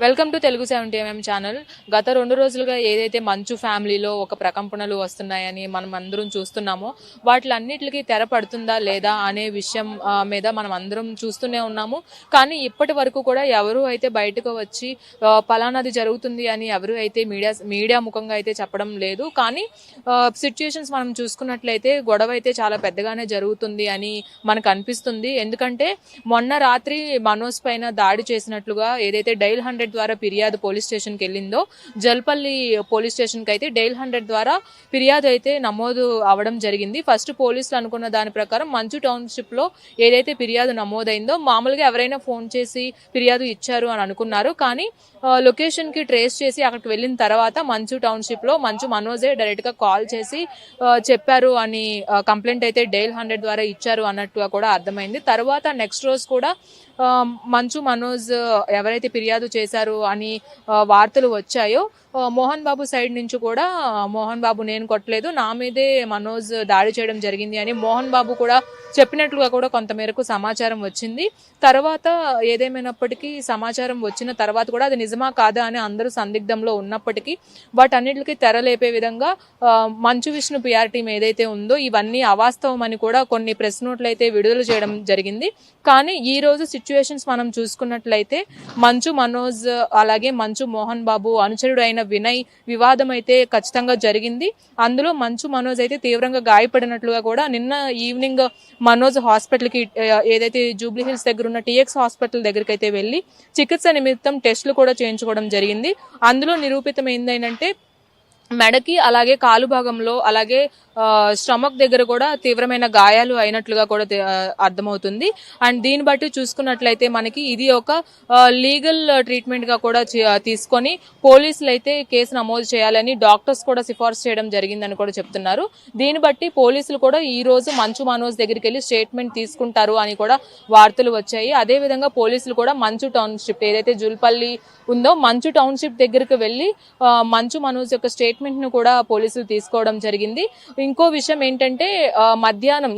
Welcome to Telugu 70mm channel. గత 2 రోజులుగా ఏదైతే మంచు ఫ్యామిలీలో ఒక ప్రకంపనలు వస్తున్నాయని మనం అందరం చూస్తున్నామో, వాటిలన్నిటికి తెర పడుతుందా లేదా అనే విషయం మీద మనం అందరం చూస్తూనే ఉన్నాము. కానీ ఇప్పటి వరకు కూడా ఎవరు అయితే బయటకు వచ్చి పలానాది జరుగుతుంది అని ఎవరు అయితే మీడియా ముఖంగా అయితే చెప్పడం లేదు. కానీ సిచ్యుయేషన్స్ మనం చూసుకున్నట్లయితే గొడవ అయితే చాలా పెద్దగానే జరుగుతుంది అని మనకు అనిపిస్తుంది. ఎందుకంటే మొన్న రాత్రి మనోజ్ పైన దాడి చేసినట్లుగా ఏదైతే డైల్ 100 ద్వారా ఫిర్యాదు పోలీస్ స్టేషన్కి వెళ్ళిందో, జల్పల్లి పోలీస్ స్టేషన్కి అయితే డైల్ 100 ద్వారా ఫిర్యాదు అయితే నమోదు అవడం జరిగింది. ఫస్ట్ పోలీసులు అనుకున్న దాని ప్రకారం మంచు టౌన్షిప్లో ఏదైతే ఫిర్యాదు నమోదైందో, మామూలుగా ఎవరైనా ఫోన్ చేసి ఫిర్యాదు ఇచ్చారు అని అనుకున్నారు. కానీ లొకేషన్కి ట్రేస్ చేసి అక్కడికి వెళ్ళిన తర్వాత మంచు టౌన్షిప్లో మంచు మనోజే డైరెక్ట్గా కాల్ చేసి చెప్పారు అని కంప్లైంట్ అయితే డైల్ 100 ద్వారా ఇచ్చారు అన్నట్టుగా కూడా అర్థమైంది. తర్వాత నెక్స్ట్ రోజు కూడా మంచు మనోజ్ ఎవరైతే ఫిర్యాదు చేశారు అని వార్తలు వచ్చాయో, మోహన్ బాబు సైడ్ నుంచి కూడా మోహన్ బాబు నేను కొట్టలేదు, నా మీదే మనోజ్ దాడి చేయడం జరిగింది అని మోహన్ బాబు కూడా చెప్పినట్లుగా కూడా కొంతమేరకు సమాచారం వచ్చింది. తర్వాత ఏదేమైనప్పటికీ సమాచారం వచ్చిన తర్వాత కూడా అది నిజమా కాదా అని అందరూ సందిగ్ధంలో ఉన్నప్పటికీ వాటన్నిటికీ తెరలేపే విధంగా మంచు విష్ణు పిఆర్ టీం ఏదైతే ఉందో ఇవన్నీ అవాస్తవం అని కూడా కొన్ని ప్రెస్ నోట్లు అయితే విడుదల చేయడం జరిగింది. కానీ ఈ రోజు సిచ్యువేషన్స్ మనం చూసుకున్నట్లయితే మంచు మనోజ్ అలాగే మంచు మోహన్ బాబు అనుచరుడు అయిన వినయ్ వివాదం అయితే ఖచ్చితంగా జరిగింది. అందులో మంచు మనోజ్ అయితే తీవ్రంగా గాయపడినట్లుగా కూడా నిన్న ఈవినింగ్ మనోజ్ హాస్పిటల్కి ఏదైతే జూబ్లీ హిల్స్ దగ్గర ఉన్న టీఎక్స్ హాస్పిటల్ దగ్గరికి అయితే వెళ్ళి చికిత్స నిమిత్తం టెస్టులు కూడా చేయించుకోవడం జరిగింది. అందులో నిరూపితం ఏంటంటే మెడకి అలాగే కాలు భాగంలో అలాగే స్టమక్ దగ్గర కూడా తీవ్రమైన గాయాలు అయినట్లుగా కూడా అర్థమవుతుంది. అండ్ దీన్ని బట్టి చూసుకున్నట్లయితే మనకి ఇది ఒక లీగల్ ట్రీట్మెంట్ గా కూడా తీసుకొని పోలీసులు అయితే కేసు నమోదు చేయాలని డాక్టర్స్ కూడా సిఫార్సు చేయడం జరిగిందని కూడా చెప్తున్నారు. దీన్ని బట్టి పోలీసులు కూడా ఈ రోజు మంచు మనోజ్ దగ్గరికి వెళ్ళి స్టేట్మెంట్ తీసుకుంటారు అని కూడా వార్తలు వచ్చాయి. అదే విధంగా పోలీసులు కూడా మంచు టౌన్షిప్ ఏదైతే జుల్పల్లి ఉందో మంచు టౌన్షిప్ దగ్గరికి వెళ్ళి మంచు మనోజ్ యొక్క స్టేట్మెంట్ ను కూడా పోలీసులు తీసుకోవడం జరిగింది. ఇంకో విషయం ఏంటంటే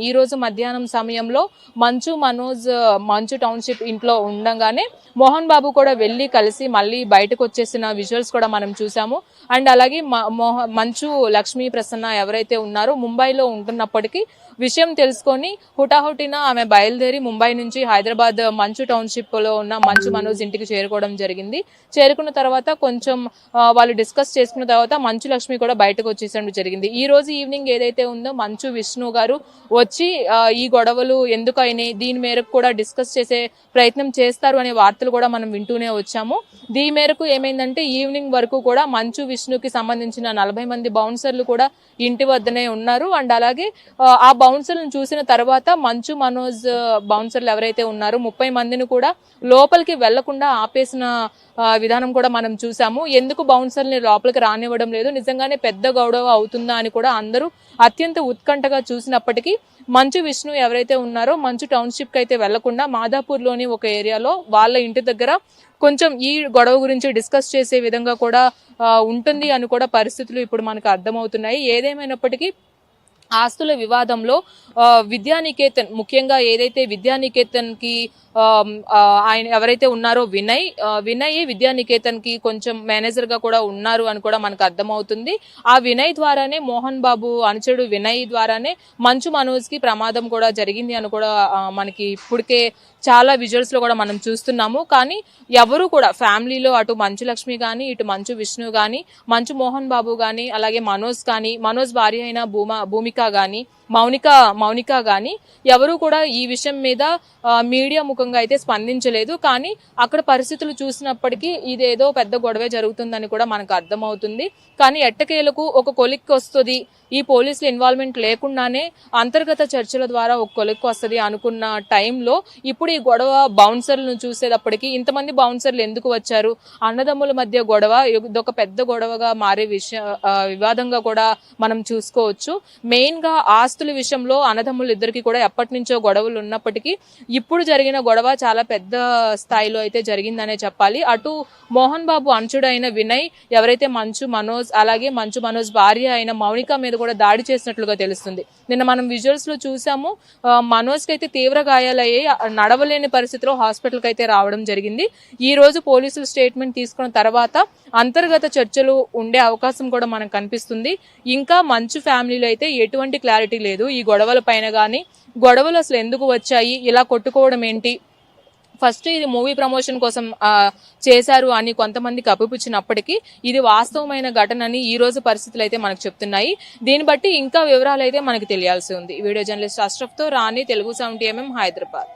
ఈ రోజు మధ్యాహ్నం సమయంలో మంచు మనోజ్ మంచు టౌన్షిప్ ఇంట్లో ఉండగానే మోహన్ బాబు కూడా వెళ్లి కలిసి మళ్ళీ బయటకు వచ్చేసిన విజువల్స్ కూడా మనం చూసాము. అండ్ అలాగే మంచు లక్ష్మీ ప్రసన్న ఎవరైతే ఉన్నారో ముంబైలో ఉంటున్నప్పటికీ విషయం తెలుసుకొని హుటాహుటిన ఆమె బయలుదేరి ముంబై నుంచి హైదరాబాద్ మంచు టౌన్షిప్ లో ఉన్న మంచు మనోజ్ ఇంటికి చేరుకోవడం జరిగింది. చేరుకున్న తర్వాత కొంచెం వాళ్ళు డిస్కస్ చేసుకున్న తర్వాత మంచు లక్ష్మి కూడా బయటకు వచ్చేసడం జరిగింది. ఈ రోజు ఈవినింగ్ ఏదైతే ఉందో మంచు విష్ణు గారు వచ్చి ఈ గొడవలు ఎందుకు అయినాయి దీని మేరకు కూడా డిస్కస్ చేసే ప్రయత్నం చేస్తారు అనే వార్తలు కూడా మనం వింటూనే వచ్చాము. దీని మేరకు ఏమైందంటే ఈవినింగ్ వరకు కూడా మంచు విష్ణుకి సంబంధించిన 40 మంది బౌన్సర్లు కూడా ఇంటి వద్దనే ఉన్నారు. అండ్ అలాగే ఆ బౌన్సర్లను చూసిన తర్వాత మంచు మనోజ్ బౌన్సర్లు ఎవరైతే ఉన్నారో 30 మందిని కూడా లోపలికి వెళ్లకుండా ఆపేసిన విధానం కూడా మనం చూసాము. ఎందుకు బౌన్సర్ని లోపలికి రానివ్వడం లేదు, నిజంగానే పెద్ద గొడవ అవుతుందా అని కూడా అందరూ అత్యంత ఉత్కంఠగా చూసినప్పటికీ మంచు విష్ణు ఎవరైతే ఉన్నారో మంచు టౌన్షిప్ కి అయితే వెళ్లకుండా మాదాపూర్ లోని ఒక ఏరియాలో వాళ్ళ ఇంటి దగ్గర కొంచెం ఈ గొడవ గురించి డిస్కస్ చేసే విధంగా కూడా ఉంటుంది అని కూడా పరిస్థితులు ఇప్పుడు మనకు అర్థమవుతున్నాయి. ఏదేమైనప్పటికీ ఆస్తుల వివాదంలో విద్యానికేతన్ ముఖ్యంగా ఏదైతే విద్యానికేతన్ కి ఆయన ఎవరైతే ఉన్నారో వినయ్ విద్యానికేతన్ కి కొంచెం మేనేజర్ గా కూడా ఉన్నారు అని కూడా మనకు అర్థమవుతుంది. ఆ వినయ్ ద్వారానే మోహన్ బాబు అనుచరుడు వినయ్ ద్వారానే మంచు మనోజ్ కి ప్రమాదం కూడా జరిగింది అని కూడా మనకి ఇప్పటికే చాలా విజువల్స్ లో కూడా మనం చూస్తున్నాము. కానీ ఎవరు కూడా ఫ్యామిలీలో అటు మంచు లక్ష్మి గాని ఇటు మంచు విష్ణు గాని మంచు మోహన్ బాబు గాని అలాగే మనోజ్ కానీ మనోజ్ భార్య అయిన భూమిక గాని మౌనిక గాని ఎవరు కూడా ఈ విషయం మీద మీడియా ముఖంగా అయితే స్పందించలేదు. కానీ అక్కడ పరిస్థితులు చూసినప్పటికీ ఇదేదో పెద్ద గొడవే జరుగుతుందని కూడా మనకు అర్థమవుతుంది. కానీ ఎట్టకేలకు ఒక కొలిక్కి వస్తుంది, ఈ పోలీసుల ఇన్వాల్వ్మెంట్ లేకుండానే అంతర్గత చర్చల ద్వారా ఒక కొలిక్కి వస్తుంది అనుకున్న టైంలో ఇప్పుడు ఈ గొడవ బౌన్సర్లను చూసేటప్పటికి ఇంతమంది బౌన్సర్లు ఎందుకు వచ్చారు, అన్నదమ్ముల మధ్య గొడవ ఇదొక పెద్ద గొడవగా మారే వివాదంగా కూడా మనం చూసుకోవచ్చు. మెయిన్ మెయిన్ గా ఆస్తుల విషయంలో అన్నదమ్ములు ఇద్దరికి కూడా ఎప్పటి నుంచో గొడవలు ఉన్నప్పటికీ ఇప్పుడు జరిగిన గొడవ చాలా పెద్ద స్థాయిలో అయితే జరిగిందనే చెప్పాలి. అటు మోహన్ బాబు అంచుడైన వినయ్, ఎవరైతే మంచు మనోజ్, అలాగే మంచు మనోజ్ భార్య అయిన మౌనిక మీద కూడా దాడి చేసినట్లుగా తెలుస్తుంది. నిన్న మనం విజువల్స్ లో చూసాము. మనోజ్ కి అయితే తీవ్ర గాయాలయ్యి నడవలేని పరిస్థితిలో హాస్పిటల్ కి అయితే రావడం జరిగింది. ఈ రోజు పోలీసులు స్టేట్మెంట్ తీసుకున్న తర్వాత అంతర్గత చర్చలు ఉండే అవకాశం కూడా మనకు కనిపిస్తుంది. ఇంకా మంచు ఫ్యామిలీలో అయితే ఎటువంటి క్లారిటీ లేదు ఈ గొడవల పైన గానీ, గొడవలు అసలు ఎందుకు వచ్చాయి, ఇలా కొట్టుకోవడం ఏంటి, ఫస్ట్ ఇది మూవీ ప్రమోషన్ కోసం చేశారు అని కొంతమంది కప్పిపుచ్చినప్పటికీ ఇది వాస్తవమైన ఘటనని ఈ రోజు పరిస్థితులు అయితే మనకు చెప్తున్నాయి. దీన్ని బట్టి ఇంకా వివరాలు అయితే మనకు తెలియాల్సి ఉంది. వీడియో జర్నలిస్ట్ అష్రఫ్ తో రాణి, తెలుగు 70mm, హైదరాబాద్.